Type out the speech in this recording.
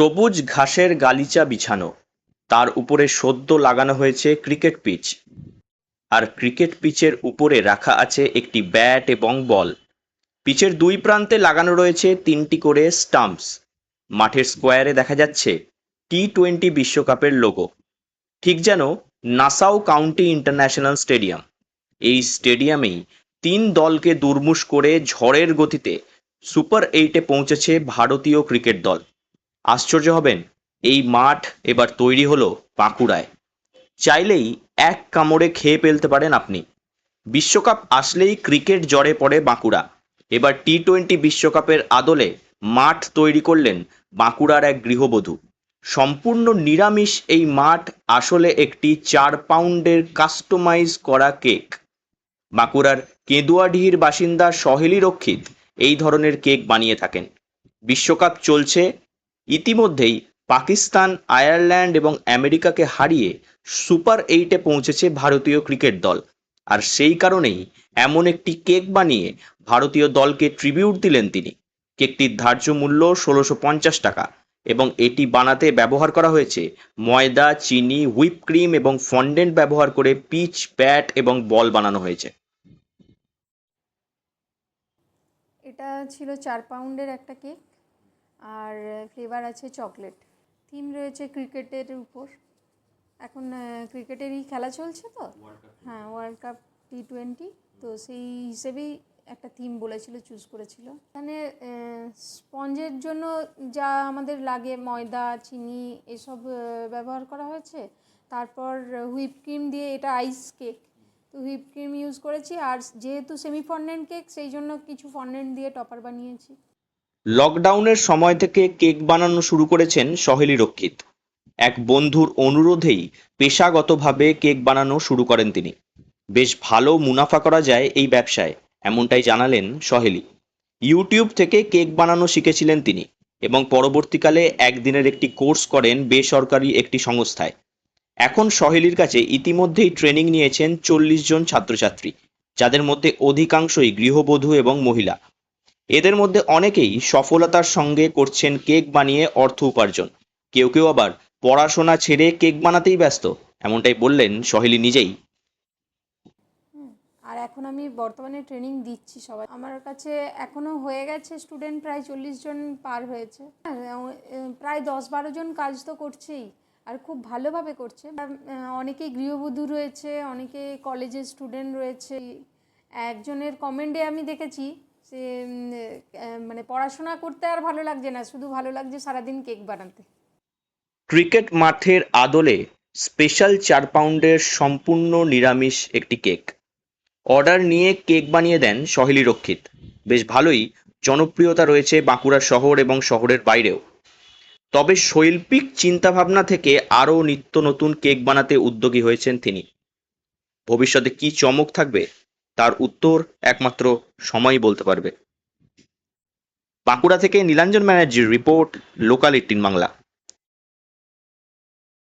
সবুজ ঘাসের গালিচা বিছানো, তার উপরে সদ্য লাগানো হয়েছে ক্রিকেট পিচ, আর ক্রিকেট পিচের উপরে রাখা আছে একটি ব্যাট এবং বল। পিচের দুই প্রান্তে লাগানো রয়েছে তিনটি করে স্টাম্পস। মাঠের স্কোয়ারে দেখা যাচ্ছে টি-20 বিশ্বকাপের লোগো, ঠিক যেন নাসাউ কাউন্টি ইন্টারন্যাশনাল স্টেডিয়াম। এই স্টেডিয়ামেই তিন দলকে দুর্মুষ করে ঝড়ের গতিতে সুপার 8-এ পৌঁছেছে ভারতীয় ক্রিকেট দল। আশ্চর্য হবেন, এই মাঠ এবার তৈরি হলো বাঁকুড়ায়। চাইলেই এক কামড়ে খেয়ে ফেলতে পারেন আপনি। বিশ্বকাপ আসলেই ক্রিকেট জ্বরে পড়ে বাঁকুড়া। এবার টি-20 বিশ্বকাপের আদলে মাঠ তৈরি করলেন বাঁকুড়ার এক গৃহবধূ। সম্পূর্ণ নিরামিষ এই মাঠ আসলে একটি 4 পাউন্ডের কাস্টমাইজ করা কেক। বাঁকুড়ার কেঁদুয়াডিহির বাসিন্দা সহেলি রক্ষিত এই ধরনের কেক বানিয়ে থাকেন। বিশ্বকাপ চলছে, ইতিমধ্যেই পাকিস্তান, আয়ারল্যান্ড এবং আমেরিকাকে হারিয়ে সুপার 8-এ পৌঁছেছে ভারতীয় ক্রিকেট দল। আর সেই কারণেই এমন একটি কেক বানিয়ে ভারতীয় দলকে ট্রিবিউট দিলেন তিনি। কেকটির ধার্য মূল্য 1650 টাকা এবং এটি বানাতে ব্যবহার করা হয়েছে ময়দা, চিনি, হুইপ ক্রিম এবং ফন্ডেন্ট ব্যবহার করে পিচ, ব্যাট এবং বল বানানো হয়েছে। এটা ছিল 4 পাউন্ডের একটা কেক, আর ফ্লেভার আছে চকলেট। থিম রয়েছে ক্রিকেটের উপর। এখন ক্রিকেটেরই খেলা চলছে তো, হ্যাঁ, ওয়ার্ল্ড কাপ টি-20, তো সেই হিসেবেই একটা থিম বলেছিল, চুজ করেছিল। এখানে স্পঞ্জের জন্য যা আমাদের লাগে, ময়দা, চিনি এসব ব্যবহার করা হয়েছে। তারপর হুইপ ক্রিম দিয়ে, এটা আইস কেক, তো হুইপ ক্রিম ইউজ করেছি। আর যেহেতু সেমি ফন্ডেন্ট কেক, সেই জন্য কিছু ফন্ডেন্ট দিয়ে টপার বানিয়েছি। লকডাউনের সময় থেকে কেক বানানো শুরু করেছেন সহেলি রক্ষিত। এক বন্ধুর অনুরোধেই পেশাগতভাবে কেক বানানো শুরু করেন তিনি। বেশ ভালো মুনাফা করা যায় এই ব্যবসায়, এমনটাই জানালেন সহেলি। ইউটিউব থেকে কেক বানানো শিখেছিলেন তিনি এবং পরবর্তীকালে একদিনের একটি কোর্স করেন বেসরকারি একটি সংস্থায়। এখন সহেলির কাছে ইতিমধ্যেই ট্রেনিং নিয়েছেন 40 জন ছাত্রছাত্রী, যাদের মধ্যে অধিকাংশই গৃহবধূ এবং মহিলা। এদের মধ্যে অনেকেই সফলতার সঙ্গে করছেন কেক বানিয়ে অর্থ উপার্জন। কেউ কেউ আবার পড়াশোনা ছেড়ে কেক বানাতেই ব্যস্ত, এমনটাই বললেন সহেলি নিজেই। আর এখন আমি বর্তমানে ট্রেনিং দিচ্ছি সবাই। আমার কাছে এখনও হয়ে গেছে স্টুডেন্ট প্রায় 40 জন পার হয়েছে। প্রায় 10-12 জন কাজ তো করছেই, আর খুব ভালোভাবে করছে। অনেকেই গৃহবধূ রয়েছে, অনেকে কলেজের স্টুডেন্ট রয়েছে। একজনের কমেন্টে আমি দেখেছি সে মানে পড়াশোনা করতে আর ভালো লাগছে না, শুধু ভালো লাগছে সারাদিন কেক বানাতে। ক্রিকেট মাঠের আদলে স্পেশাল 4 পাউন্ডের সম্পূর্ণ নিরামিষ একটি কেক। অর্ডার নিয়ে কেক বানিয়ে দেন সহেলি রক্ষিত। বেশ ভালোই জনপ্রিয়তা রয়েছে বাঁকুড়া শহর এবং শহরের বাইরেও। তবে শৈল্পিক চিন্তাভাবনা থেকে আরও নিত্য নতুন কেক বানাতে উদ্যোগী হয়েছেন তিনি। ভবিষ্যতে কি চমক থাকবে তার উত্তর একমাত্র সময়ই বলতে পারবে। বাঁকুড়া থেকে নীলাঞ্জন ব্যানার্জির রিপোর্ট, লোকাল 18 বাংলা।